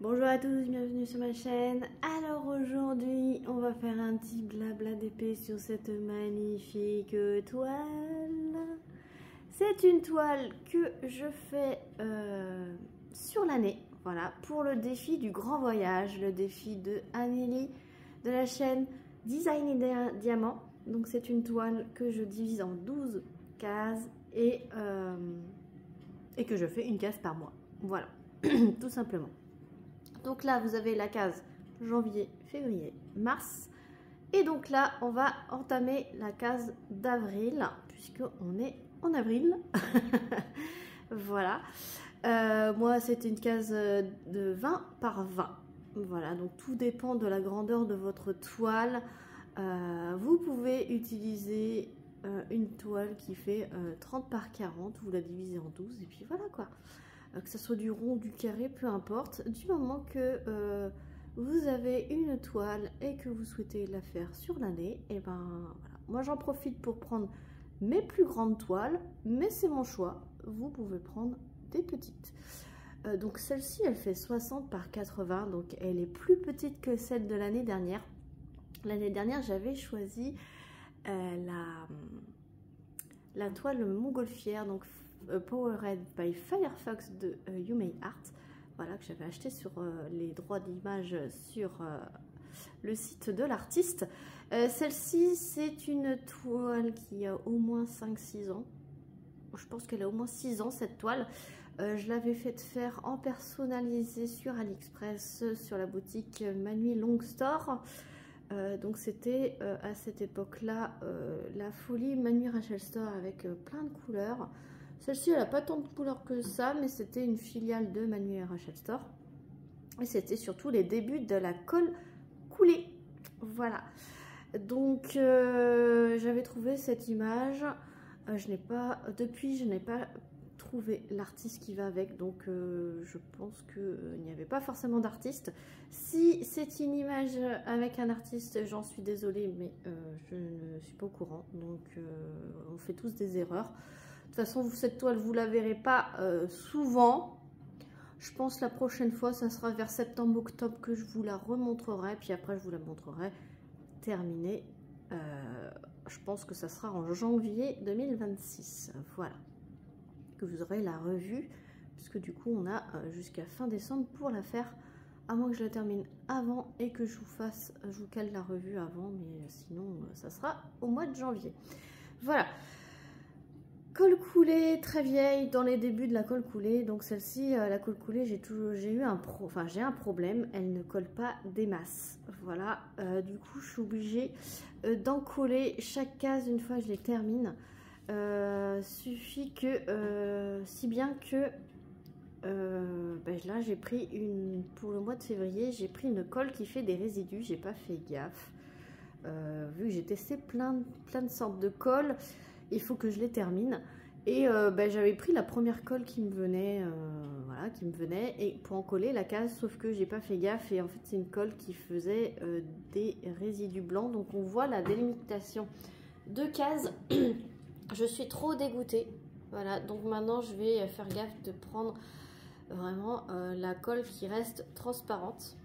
Bonjour à tous, bienvenue sur ma chaîne. Alors aujourd'hui, on va faire un petit blabla d'épée sur cette magnifique toile. C'est une toile que je fais sur l'année, voilà, pour le défi du grand voyage, le défi de Amélie de la chaîne Design et Diamant. Donc c'est une toile que je divise en 12 cases et que je fais une case par mois. Voilà, tout simplement. Donc là, vous avez la case janvier, février, mars. Et donc là, on va entamer la case d'avril, puisqu'on est en avril. Voilà. Moi, c'est une case de 20 par 20. Voilà, donc tout dépend de la grandeur de votre toile. Vous pouvez utiliser une toile qui fait 30 par 40. Vous la divisez en 12 et puis voilà quoi. Que ce soit du rond ou du carré, peu importe, du moment que vous avez une toile et que vous souhaitez la faire sur l'année, et ben voilà. Moi j'en profite pour prendre mes plus grandes toiles, mais c'est mon choix, vous pouvez prendre des petites. Donc celle-ci elle fait 60 par 80, donc elle est plus petite que celle de l'année dernière. L'année dernière j'avais choisi la toile montgolfière, donc Powered by Firefox de You Art, voilà, que j'avais acheté sur les droits d'image sur le site de l'artiste. Celle-ci, c'est une toile qui a au moins 5-6 ans. Je pense qu'elle a au moins 6 ans cette toile. Je l'avais fait faire en personnalisé sur AliExpress, sur la boutique Manu Long Store. Donc c'était à cette époque-là la folie Manu Rachel Store avec plein de couleurs. Celle-ci, elle n'a pas tant de couleurs que ça, mais c'était une filiale de Manu Rachel Store. Et c'était surtout les débuts de la colle coulée. Voilà. Donc, j'avais trouvé cette image. Depuis, je n'ai pas trouvé l'artiste qui va avec. Donc, je pense qu'il n'y avait pas forcément d'artiste. Si c'est une image avec un artiste, j'en suis désolée, mais je ne suis pas au courant. Donc, on fait tous des erreurs. De toute façon, cette toile, vous ne la verrez pas souvent. Je pense la prochaine fois, ça sera vers septembre-octobre que je vous la remontrerai. Puis après, je vous la montrerai terminée. Je pense que ça sera en janvier 2026. Voilà. Que vous aurez la revue. Puisque du coup, on a jusqu'à fin décembre pour la faire. À moins que je la termine avant et que je vous cale la revue avant. Mais sinon, ça sera au mois de janvier. Voilà. Colle coulée très vieille, dans les débuts de la colle coulée. Donc celle-ci, la colle coulée, j'ai un problème, elle ne colle pas des masses. Voilà, du coup je suis obligée d'en coller chaque case une fois que je les termine. Suffit que, si bien que là j'ai pris pour le mois de février, j'ai pris une colle qui fait des résidus, j'ai pas fait gaffe. Vu que j'ai testé plein de sortes de colles, il faut que je les termine. Et j'avais pris la première colle qui me venait, voilà, et pour en coller la case, sauf que j'ai pas fait gaffe. Et en fait, c'est une colle qui faisait des résidus blancs. Donc, on voit la délimitation de cases. Je suis trop dégoûtée. Voilà, donc maintenant, je vais faire gaffe de prendre vraiment la colle qui reste transparente.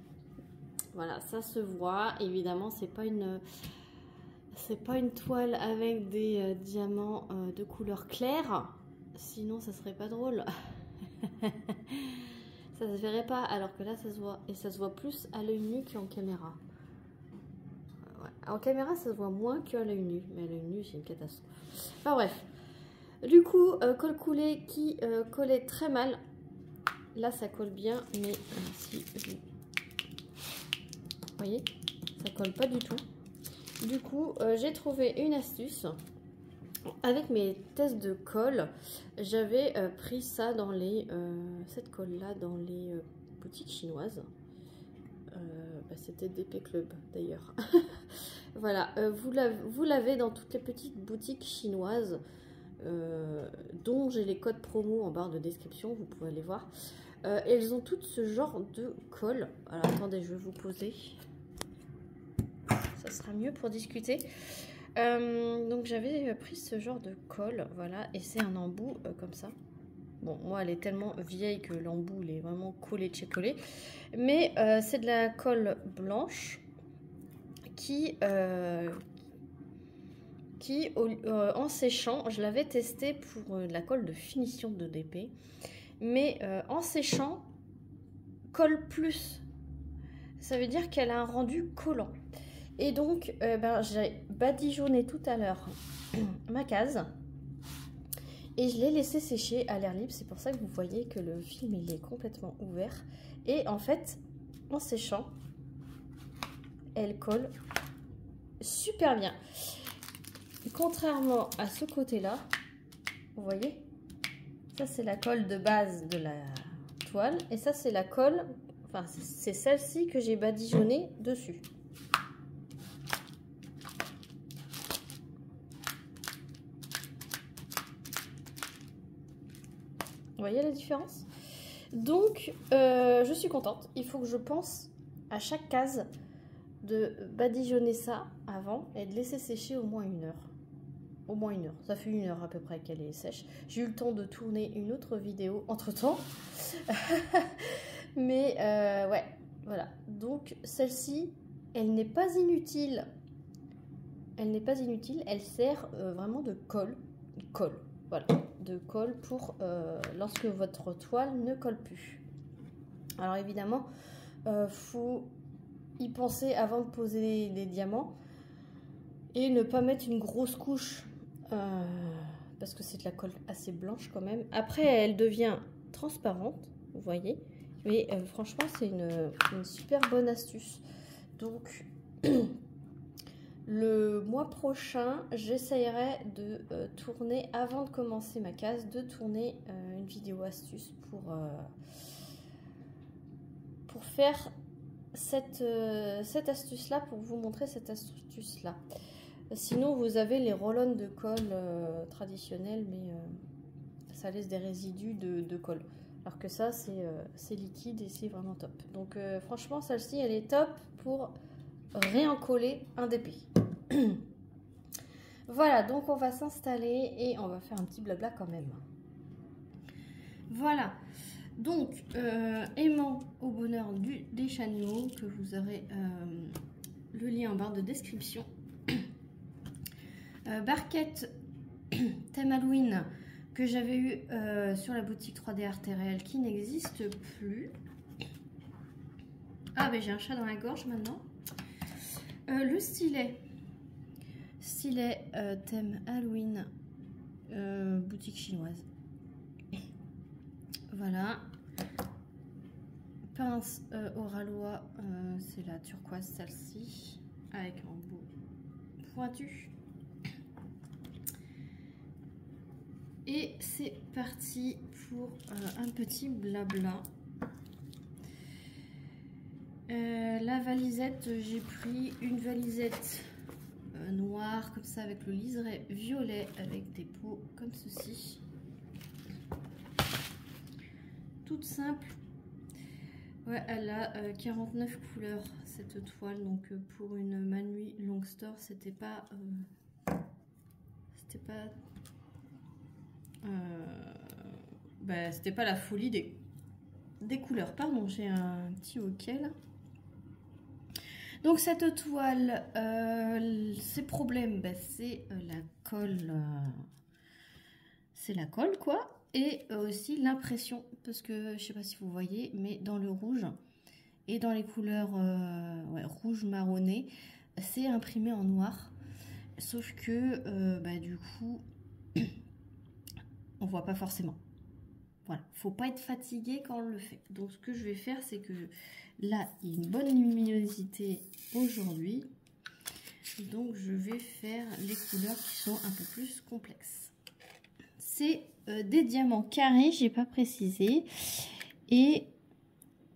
Voilà, ça se voit. Évidemment, c'est pas une toile avec des diamants de couleur claire, sinon ça serait pas drôle. Ça se verrait pas, alors que là ça se voit, et ça se voit plus à l'œil nu qu'en caméra. Ouais. En caméra ça se voit moins qu'à l'œil nu, mais à l'œil nu c'est une catastrophe. Enfin bref, du coup colle coulée qui collait très mal. Là ça colle bien, mais si vous voyez, ça colle pas du tout. Du coup, j'ai trouvé une astuce. Avec mes tests de colle, j'avais pris ça dans cette colle-là dans les boutiques chinoises. C'était DP Club d'ailleurs. Voilà, vous l'avez dans toutes les petites boutiques chinoises, dont j'ai les codes promo en barre de description, vous pouvez aller voir. Elles ont toutes ce genre de colle. Alors attendez, je vais vous poser. Ça sera mieux pour discuter. Donc j'avais pris ce genre de colle, voilà, et c'est un embout comme ça. Bon, moi, elle est tellement vieille que l'embout, il est vraiment collé de chez collé. Mais c'est de la colle blanche qui en séchant, je l'avais testé pour de la colle de finition de DP. Mais en séchant, colle plus. Ça veut dire qu'elle a un rendu collant. Et donc, j'ai badigeonné tout à l'heure ma case. Et je l'ai laissé sécher à l'air libre. C'est pour ça que vous voyez que le film il est complètement ouvert. Et en fait, en séchant, elle colle super bien. Contrairement à ce côté-là, vous voyez, ça c'est la colle de base de la toile. Et ça c'est la colle, enfin c'est celle-ci que j'ai badigeonnée dessus. Vous voyez la différence? Donc, je suis contente. Il faut que je pense à chaque case de badigeonner ça avant et de laisser sécher au moins 1 heure. Au moins 1 heure. Ça fait 1 heure à peu près qu'elle est sèche. J'ai eu le temps de tourner une autre vidéo entre-temps. Mais, ouais, voilà. Donc, celle-ci, elle n'est pas inutile. Elle n'est pas inutile. Elle sert vraiment de colle. Colle, voilà. De colle pour lorsque votre toile ne colle plus. Alors évidemment, faut y penser avant de poser les diamants et ne pas mettre une grosse couche parce que c'est de la colle assez blanche quand même. Après, elle devient transparente, vous voyez, mais franchement, c'est une super bonne astuce. Donc le mois prochain, j'essayerai de tourner, avant de commencer ma case, de tourner une vidéo astuce pour faire cette astuce-là, pour vous montrer cette astuce-là. Sinon, vous avez les roll-on de colle traditionnels, mais ça laisse des résidus de colle. Alors que ça, c'est liquide et c'est vraiment top. Donc franchement, celle-ci, elle est top pour réencoller un DP. Voilà, donc on va s'installer et on va faire un petit blabla quand même. Voilà, donc aimant au bonheur des channels, que vous aurez le lien en barre de description. Barquette thème Halloween que j'avais eu sur la boutique 3D Art et Réel qui n'existe plus. Ah ben j'ai un chat dans la gorge maintenant. Le stylet thème Halloween boutique chinoise. Voilà. Pince Oralois, c'est la turquoise celle-ci avec un bout pointu. Et c'est parti pour un petit blabla. La valisette, j'ai pris une valisette noire comme ça avec le liseré violet avec des peaux comme ceci. Toute simple. Ouais, elle a 49 couleurs cette toile, donc pour une Manui Long Store, c'était pas c'était pas la folie des couleurs. Pardon, j'ai un petit hoquet là. Donc cette toile, ses problèmes, c'est la colle, quoi, et aussi l'impression, parce que je sais pas si vous voyez, mais dans le rouge et dans les couleurs rouge marronné, c'est imprimé en noir, sauf que du coup on voit pas forcément. Voilà, faut pas être fatigué quand on le fait. Donc ce que je vais faire, c'est que là, il y a une bonne luminosité aujourd'hui. Donc je vais faire les couleurs qui sont un peu plus complexes. C'est des diamants carrés, j'ai pas précisé. Et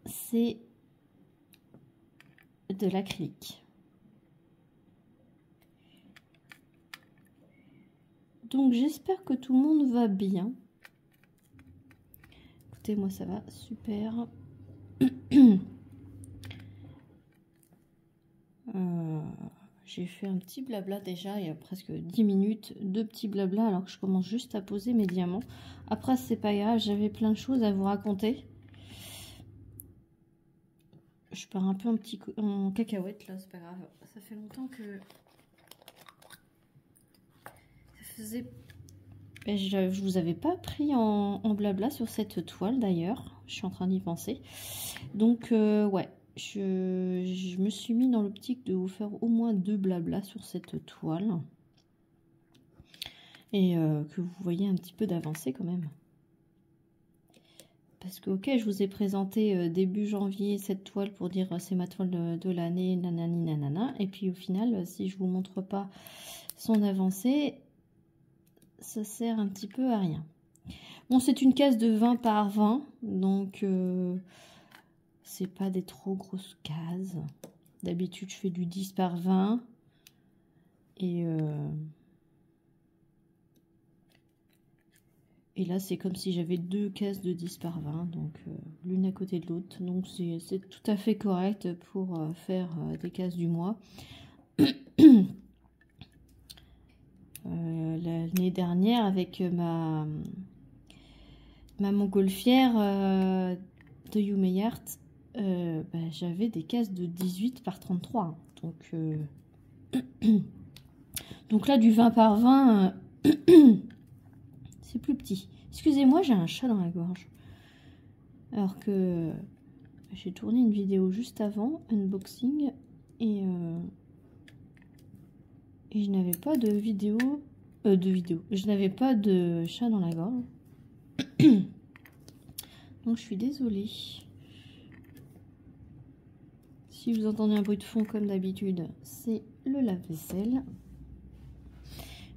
c'est de l'acrylique. Donc j'espère que tout le monde va bien. Écoutez, moi ça va super. j'ai fait un petit blabla déjà il y a presque 10 minutes, deux petits blabla alors que je commence juste à poser mes diamants. Après c'est pas grave, j'avais plein de choses à vous raconter. Je pars un peu en cacahuète là, c'est pas grave. Ça fait longtemps que ça faisait... Je vous avais pas pris en blabla sur cette toile d'ailleurs, je suis en train d'y penser. Donc ouais. Je me suis mis dans l'optique de vous faire au moins 2 blabla sur cette toile. Et que vous voyez un petit peu d'avancée quand même. Parce que ok, je vous ai présenté début janvier cette toile pour dire c'est ma toile de l'année, nanani nanana. Et puis au final, si je vous montre pas son avancée, ça sert un petit peu à rien. Bon, c'est une case de 20 par 20, donc... c'est pas des trop grosses cases. D'habitude, je fais du 10 par 20. Et là, c'est comme si j'avais 2 cases de 10 par 20. Donc, l'une à côté de l'autre. Donc, c'est tout à fait correct pour faire des cases du mois. L'année dernière, avec ma montgolfière de Yumeart, j'avais des cases de 18 par 33. Donc là, du 20 par 20, c'est plus petit. Excusez-moi, j'ai un chat dans la gorge. Alors que j'ai tourné une vidéo juste avant, unboxing, et je n'avais pas de vidéo. Je n'avais pas de chat dans la gorge. Donc je suis désolée. Si vous entendez un bruit de fond comme d'habitude, c'est le lave-vaisselle.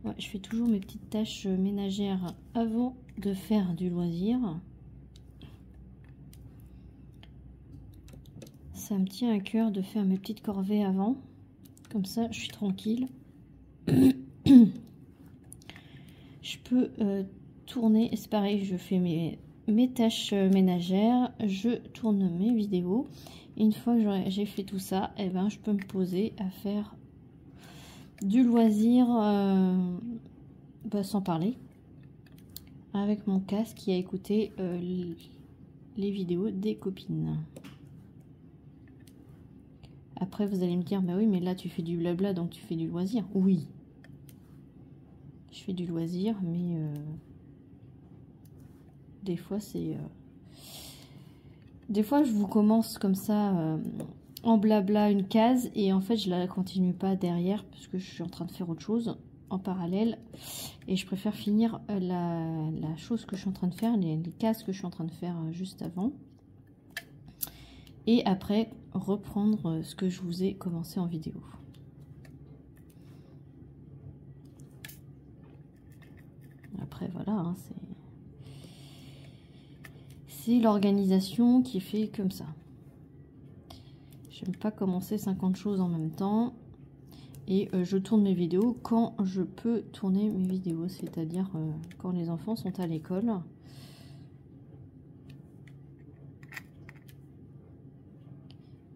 Ouais, je fais toujours mes petites tâches ménagères avant de faire du loisir. Ça me tient à cœur de faire mes petites corvées avant. Comme ça, je suis tranquille. Je peux tourner. C'est pareil, je fais mes tâches ménagères. Je tourne mes vidéos. Et une fois que j'ai fait tout ça, eh ben, je peux me poser à faire du loisir sans parler. Avec mon casque et à écouter les vidéos des copines. Après, vous allez me dire, bah oui, mais là, tu fais du blabla, donc tu fais du loisir. Oui. Je fais du loisir, mais des fois, c'est... Des fois, je vous commence comme ça, en blabla, une case, et en fait, je la continue pas derrière, parce que je suis en train de faire autre chose en parallèle. Et je préfère finir la chose que je suis en train de faire, les cases que je suis en train de faire juste avant. Et après, reprendre ce que je vous ai commencé en vidéo. Après, voilà, hein, c'est l'organisation qui est fait comme ça. J'aime pas commencer 50 choses en même temps. Et je tourne mes vidéos quand je peux tourner mes vidéos, c'est-à-dire quand les enfants sont à l'école.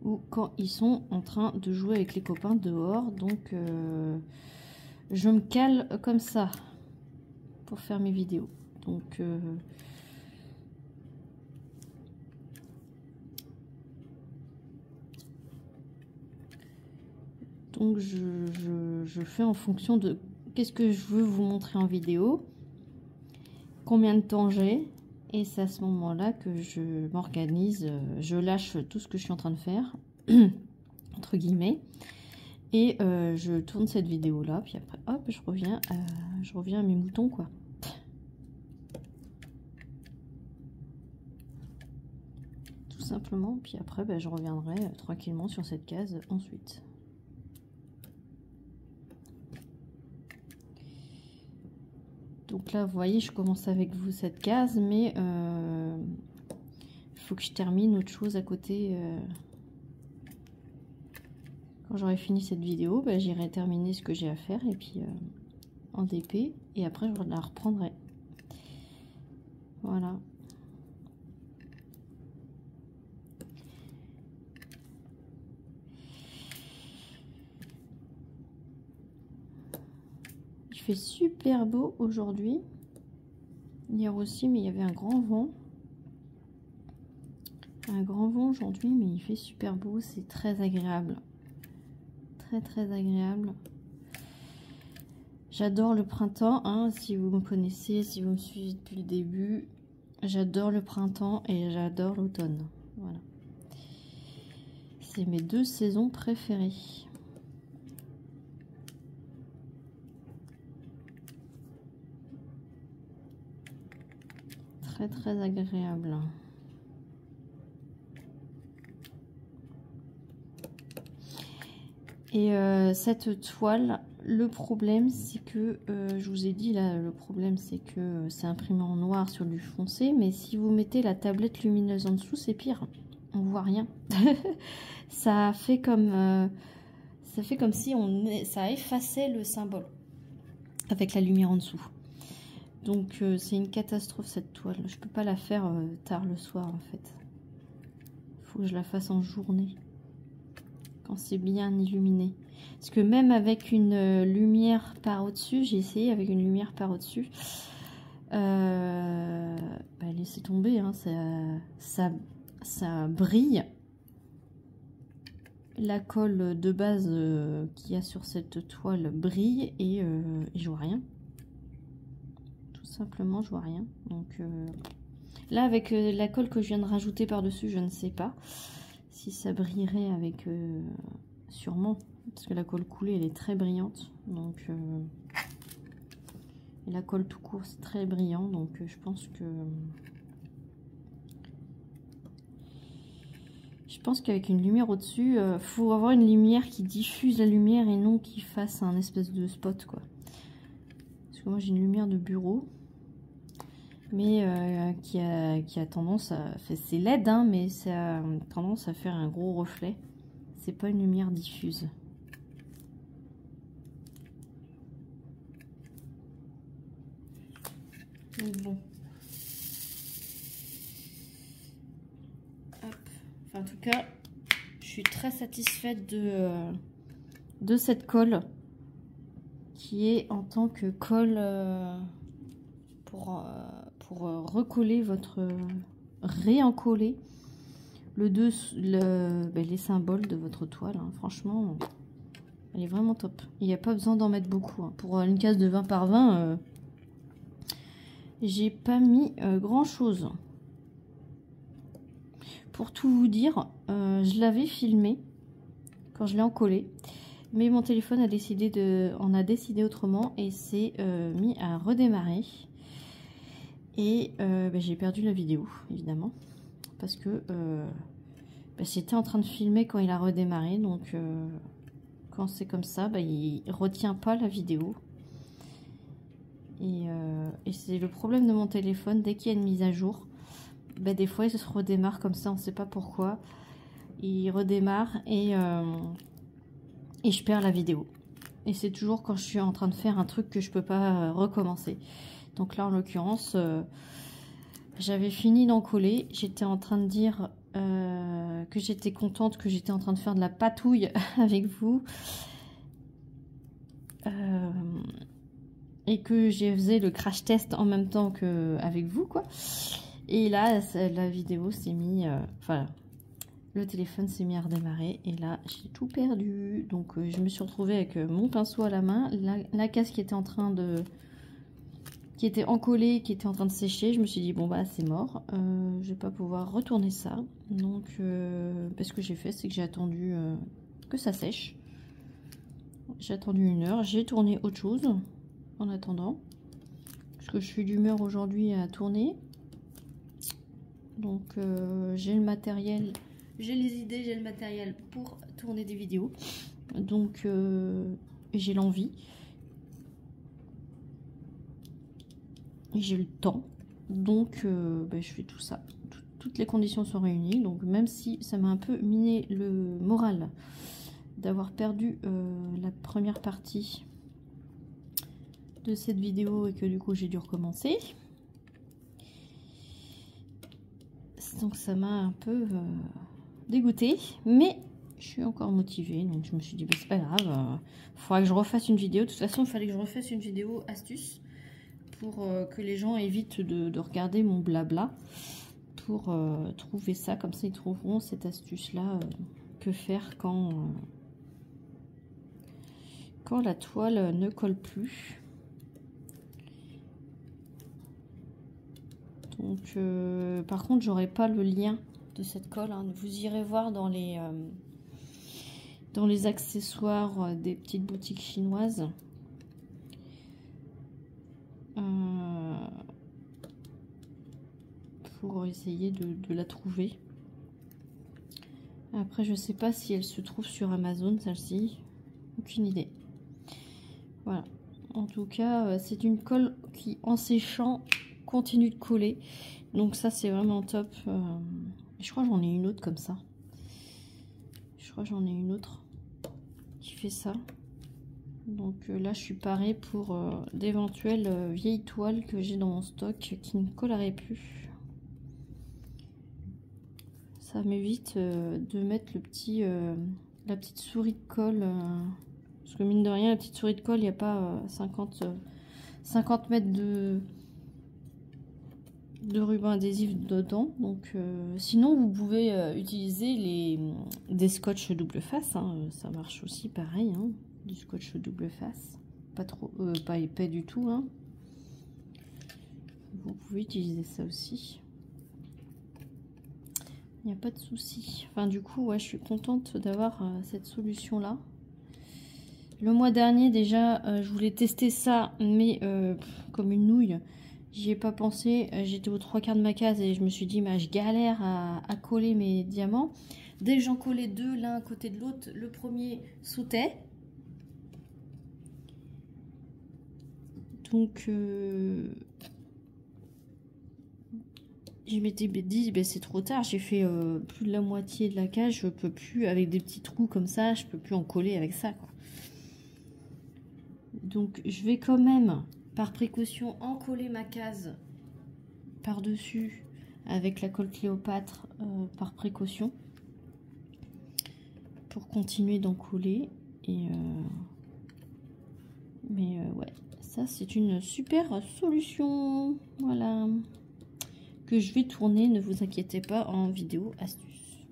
Ou quand ils sont en train de jouer avec les copains dehors. Donc je me cale comme ça pour faire mes vidéos. Donc je fais en fonction de qu'est-ce que je veux vous montrer en vidéo, combien de temps j'ai, et c'est à ce moment-là que je m'organise, je lâche tout ce que je suis en train de faire, entre guillemets, et je tourne cette vidéo-là, puis après, hop, je reviens à mes moutons, quoi. Tout simplement, puis après, je reviendrai tranquillement sur cette case ensuite. Donc là, vous voyez, je commence avec vous cette case, mais il faut que je termine autre chose à côté. Quand j'aurai fini cette vidéo, j'irai terminer ce que j'ai à faire, et puis en DP, et après je la reprendrai. Voilà. fait super beau aujourd'hui. Hier aussi, mais il y avait un grand vent. Un grand vent aujourd'hui, mais il fait super beau. C'est très agréable. Très très agréable. J'adore le printemps, hein, si vous me connaissez, si vous me suivez depuis le début. J'adore le printemps et j'adore l'automne. Voilà. C'est mes deux saisons préférées. Très très agréable. Et cette toile, le problème c'est que, je vous ai dit là, le problème c'est que c'est imprimé en noir sur du foncé, mais si vous mettez la tablette lumineuse en dessous, c'est pire, on voit rien. ça fait comme si ça effaçait le symbole avec la lumière en dessous. Donc c'est une catastrophe cette toile, je peux pas la faire tard le soir en fait. Faut que je la fasse en journée. Quand c'est bien illuminé. Parce que même avec une lumière par au-dessus, j'ai essayé avec une lumière par au-dessus, laissez tomber, hein, ça brille. La colle de base qu'il y a sur cette toile brille et je vois rien. Tout simplement, je vois rien. Donc là, avec la colle que je viens de rajouter par-dessus, je ne sais pas si ça brillerait avec sûrement, parce que la colle coulée elle est très brillante, donc et la colle tout court c'est très brillant, donc je pense qu'avec une lumière au-dessus, faut avoir une lumière qui diffuse la lumière et non qui fasse un espèce de spot quoi. Parce que moi j'ai une lumière de bureau, mais qui a tendance à... c'est LED, hein, mais ça a tendance à faire un gros reflet. C'est pas une lumière diffuse. Donc bon. Hop. Enfin, en tout cas, je suis très satisfaite de cette colle qui est en tant que colle pour recoller votre... réencoller les symboles de votre toile, hein. Franchement, elle est vraiment top. Il n'y a pas besoin d'en mettre beaucoup, hein. Pour une case de 20 par 20, j'ai pas mis grand chose. Pour tout vous dire, je l'avais filmé quand je l'ai encollé, mais mon téléphone a décidé autrement et s'est mis à redémarrer. Et j'ai perdu la vidéo, évidemment, parce que j'étais en train de filmer quand il a redémarré, donc quand c'est comme ça, il retient pas la vidéo. Et c'est le problème de mon téléphone, dès qu'il y a une mise à jour, des fois il se redémarre comme ça, on ne sait pas pourquoi. Il redémarre et je perds la vidéo. Et c'est toujours quand je suis en train de faire un truc que je peux pas recommencer. Donc là, en l'occurrence, j'avais fini d'encoller. J'étais en train de dire que j'étais contente, que j'étais en train de faire de la patouille avec vous. Et que je faisais le crash test en même temps qu'avec vous, quoi. Et là, la vidéo s'est mis... le téléphone s'est mis à redémarrer. Et là, j'ai tout perdu. Donc, je me suis retrouvée avec mon pinceau à la main. La case qui était en train de... qui était encollée, qui était en train de sécher. Je me suis dit, bon, c'est mort. Je vais pas pouvoir retourner ça. Donc, ce que j'ai fait, c'est que j'ai attendu que ça sèche. J'ai attendu 1 heure. J'ai tourné autre chose en attendant. Parce que je suis d'humeur aujourd'hui à tourner. Donc, j'ai le matériel, j'ai les idées, j'ai le matériel pour tourner des vidéos. Donc, j'ai l'envie. J'ai le temps. Donc, je fais tout ça. Toutes les conditions sont réunies. Donc, même si ça m'a un peu miné le moral d'avoir perdu la première partie de cette vidéo et que du coup j'ai dû recommencer, donc ça m'a un peu dégoûtée, mais Je suis encore motivée, donc je me suis dit, bah, c'est pas grave, faudra que je refasse une vidéo. De toute façon, il fallait que je refasse une vidéo astuce pour que les gens évitent de regarder mon blabla, pour trouver ça, comme ça ils trouveront cette astuce-là, que faire quand la toile ne colle plus. Donc, par contre, j'aurai pas le lien de cette colle, hein. Vous irez voir dans les accessoires des petites boutiques chinoises. Pour essayer de la trouver. Après, je sais pas si elle se trouve sur Amazon, celle-ci. Aucune idée. Voilà. En tout cas, c'est une colle qui, en séchant, continue de coller. Donc ça, c'est vraiment top. Je crois que j'en ai une autre comme ça. Je crois que j'en ai une autre qui fait ça. Donc là, je suis parée pour d'éventuelles vieilles toiles que j'ai dans mon stock qui ne colleraient plus. Ça m'évite de mettre la petite souris de colle. Parce que mine de rien, la petite souris de colle, il n'y a pas 50 mètres de ruban adhésif dedans. Donc sinon, vous pouvez utiliser des scotch double face. Hein. Ça marche aussi pareil. Hein. Du scotch double face. Pas trop, pas épais du tout. Hein. Vous pouvez utiliser ça aussi. Il n'y a pas de souci. Enfin, du coup, ouais, je suis contente d'avoir cette solution-là. Le mois dernier, déjà, je voulais tester ça, mais comme une nouille, j'y ai pas pensé. J'étais aux 3/4 de ma case et je me suis dit, bah, je galère à coller mes diamants. Dès que j'en collais deux l'un à côté de l'autre, le premier sautait. Donc, je m'étais dit, ben c'est trop tard, j'ai fait plus de la moitié de la cage, je peux plus, avec des petits trous comme ça, je peux plus en coller avec ça, quoi. Donc je vais quand même, par précaution, encoller ma case par-dessus avec la colle Cléopâtre par précaution, pour continuer d'en coller. Et mais ouais, ça c'est une super solution, voilà. Que je vais tourner, ne vous inquiétez pas, en vidéo astuce.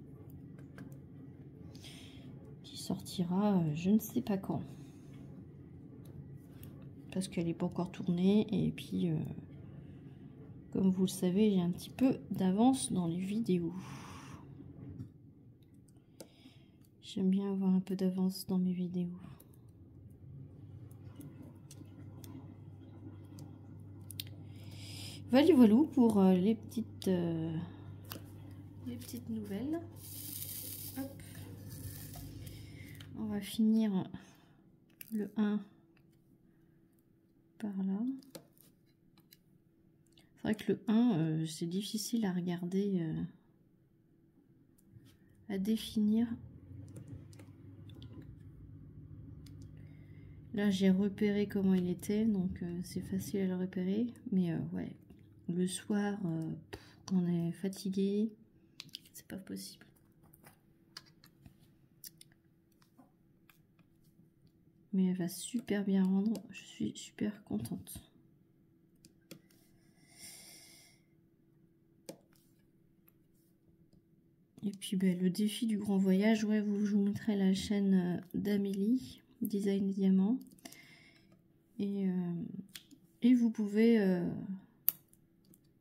Qui sortira je ne sais pas quand. Parce qu'elle n'est pas encore tournée. Et puis, comme vous le savez, j'ai un petit peu d'avance dans les vidéos. J'aime bien avoir un peu d'avance dans mes vidéos. Voilà, voilà pour les petites nouvelles. Hop. On va finir le 1 par là. C'est vrai que le 1, c'est difficile à regarder, à définir. Là, j'ai repéré comment il était, donc c'est facile à le repérer. Mais ouais. Le soir, quand on est fatigué, c'est pas possible. Mais elle va super bien rendre, je suis super contente. Et puis ben, le défi du grand voyage, ouais, je vous mettrai la chaîne d'Amélie, Design Diamant. Et vous pouvez...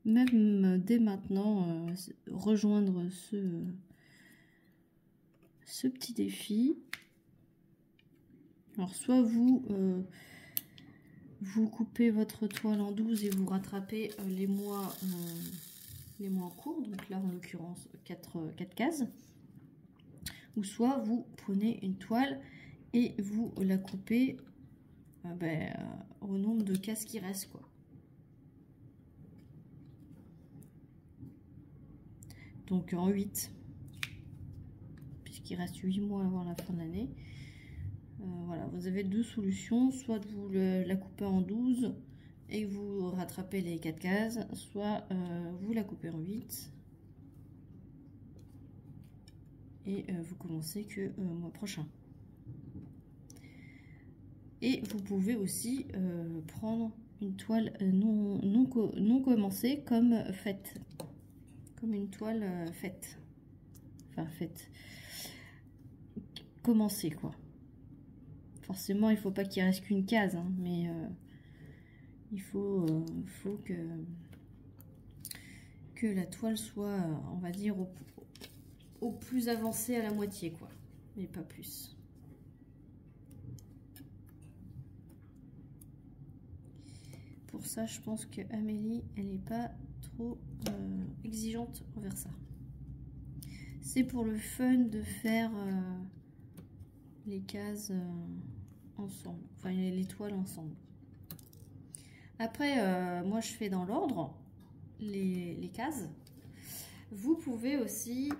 même dès maintenant rejoindre ce petit défi. Alors soit vous coupez votre toile en 12 et vous rattrapez les mois en cours, donc là en l'occurrence 4 cases, ou soit vous prenez une toile et vous la coupez au nombre de cases qui restent, quoi. Donc en 8, puisqu'il reste 8 mois avant la fin de l'année. Voilà, vous avez deux solutions, soit vous la coupez en 12 et vous rattrapez les 4 cases, soit vous la coupez en 8 et vous commencez que mois prochain. Et vous pouvez aussi prendre une toile non commencée comme faite, comme une toile faite, enfin faite, commencée quoi. Forcément, il faut pas qu'il reste qu'une case, hein, mais il faut que la toile soit, on va dire, au plus avancé à la moitié, quoi, mais pas plus. Pour ça, je pense que Amélie, elle n'est pas trop exigeante envers ça. C'est pour le fun de faire les cases ensemble, enfin les toiles ensemble. Après, moi je fais dans l'ordre les cases. Vous pouvez aussi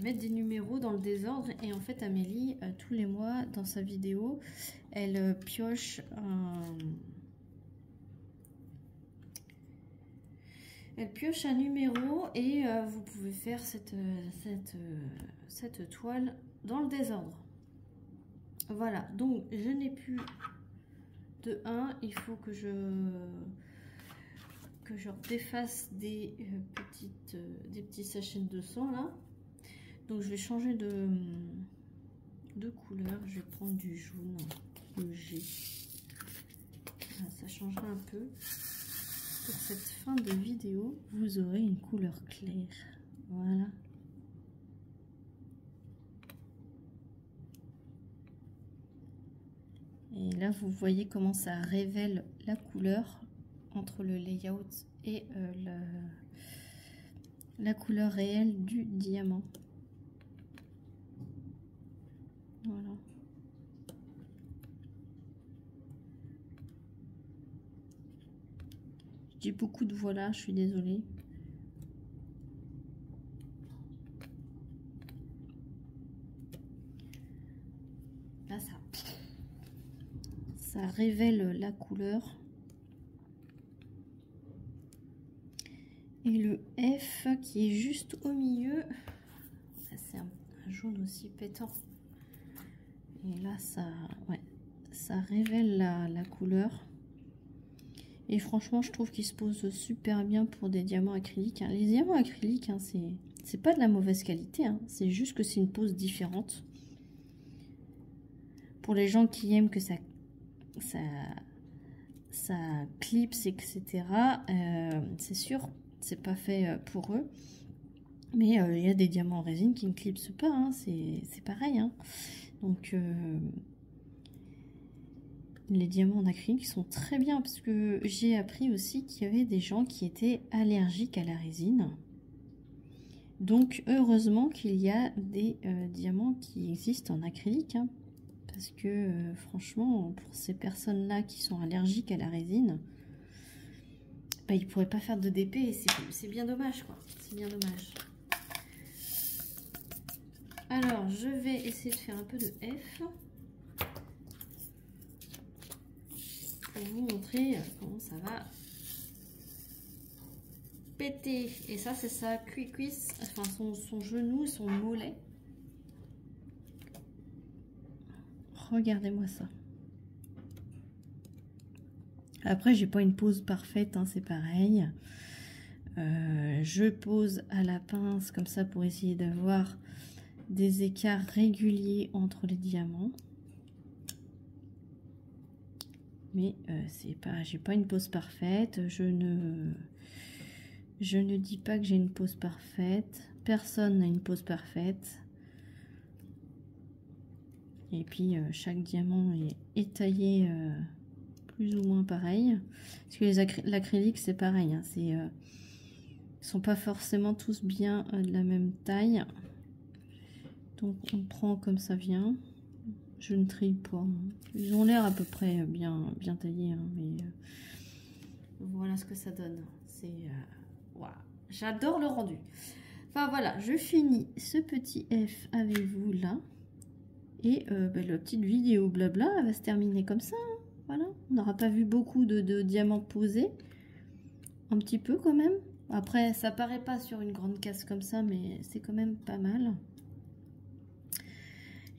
mettre des numéros dans le désordre. Et en fait, Amélie, tous les mois dans sa vidéo, elle pioche un numéro et vous pouvez faire cette toile dans le désordre. Voilà, donc je n'ai plus de 1, il faut que je défasse des petits sachets de sang là. Donc je vais changer de couleur, je vais prendre du jaune, le G. Voilà, ça changera un peu. Pour cette fin de vidéo, vous aurez une couleur claire. Voilà. Et là, vous voyez comment ça révèle la couleur entre le layout et la couleur réelle du diamant. Voilà. Je dis beaucoup de voilà, je suis désolée. Là, ça révèle la couleur. Et le F qui est juste au milieu, c'est un jaune aussi pétant. Et là, ça révèle la couleur. Et franchement, je trouve qu'il se pose super bien pour des diamants acryliques. Les diamants acryliques, c'est pas de la mauvaise qualité. C'est juste que c'est une pose différente. Pour les gens qui aiment que ça clipse, etc. C'est sûr, c'est pas fait pour eux. Mais il y a des diamants en résine qui ne clipsent pas. C'est pareil. Donc... les diamants en acrylique sont très bien parce que j'ai appris aussi qu'il y avait des gens qui étaient allergiques à la résine. Donc heureusement qu'il y a des diamants qui existent en acrylique. Parce que franchement, pour ces personnes-là qui sont allergiques à la résine, bah, ils ne pourraient pas faire de DP et c'est bien dommage quoi. C'est bien dommage. Alors je vais essayer de faire un peu de F. Pour vous montrer comment ça va péter. Et ça, c'est sa cuisse, enfin son genou, son mollet. Regardez-moi ça. Après, j'ai pas une pose parfaite, c'est pareil. Je pose à la pince comme ça pour essayer d'avoir des écarts réguliers entre les diamants. Mais j'ai pas une pose parfaite. Je ne dis pas que j'ai une pose parfaite. Personne n'a une pose parfaite. Et puis chaque diamant est taillé plus ou moins pareil. Parce que l'acrylique c'est pareil. Ils sont pas forcément tous bien de la même taille. Donc on prend comme ça vient. Je ne trie pas. Ils ont l'air à peu près bien taillés, mais voilà ce que ça donne. Wow. J'adore le rendu. Enfin voilà, je finis ce petit F avec vous là. Et la petite vidéo blabla, elle va se terminer comme ça. Voilà, on n'aura pas vu beaucoup de diamants posés. Un petit peu quand même. Après, ça paraît pas sur une grande case comme ça, mais c'est quand même pas mal.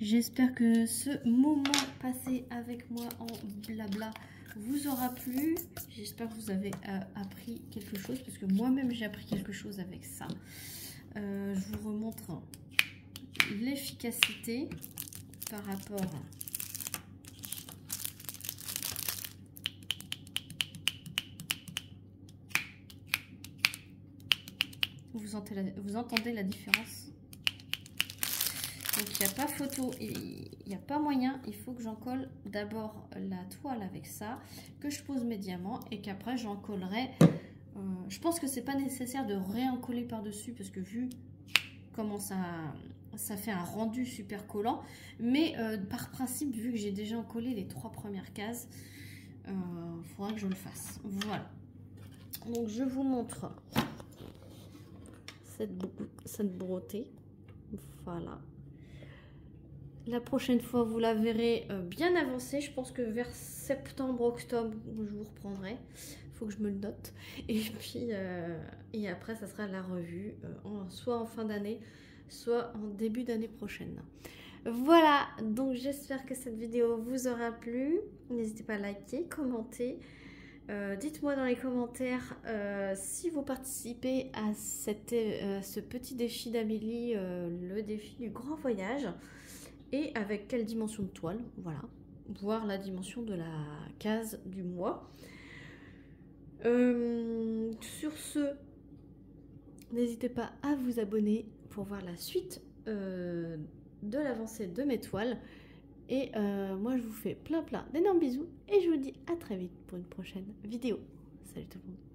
J'espère que ce moment passé avec moi en blabla vous aura plu. J'espère que vous avez appris quelque chose, parce que moi-même j'ai appris quelque chose avec ça. Je vous remontre l'efficacité par rapport vous entendez la différence. Donc il n'y a pas photo, il n'y a pas moyen, il faut que j'en colle d'abord la toile avec ça, que je pose mes diamants et qu'après j'en collerai. Je pense que c'est pas nécessaire de réencoller par-dessus parce que vu comment ça fait un rendu super collant, mais par principe, vu que j'ai déjà encollé les 3 premières cases, il faudra que je le fasse. Voilà. Donc je vous montre cette beauté. Voilà. La prochaine fois, vous la verrez bien avancée. Je pense que vers septembre, octobre, je vous reprendrai. Il faut que je me le note. Et puis, et après, ça sera la revue, soit en fin d'année, soit en début d'année prochaine. Voilà, donc j'espère que cette vidéo vous aura plu. N'hésitez pas à liker, commenter. Dites-moi dans les commentaires si vous participez à ce petit défi d'Amélie, le défi du grand voyage. Et avec quelle dimension de toile, voilà, voir la dimension de la case du mois. Sur ce, n'hésitez pas à vous abonner pour voir la suite de l'avancée de mes toiles. Et moi je vous fais plein d'énormes bisous et je vous dis à très vite pour une prochaine vidéo. Salut tout le monde.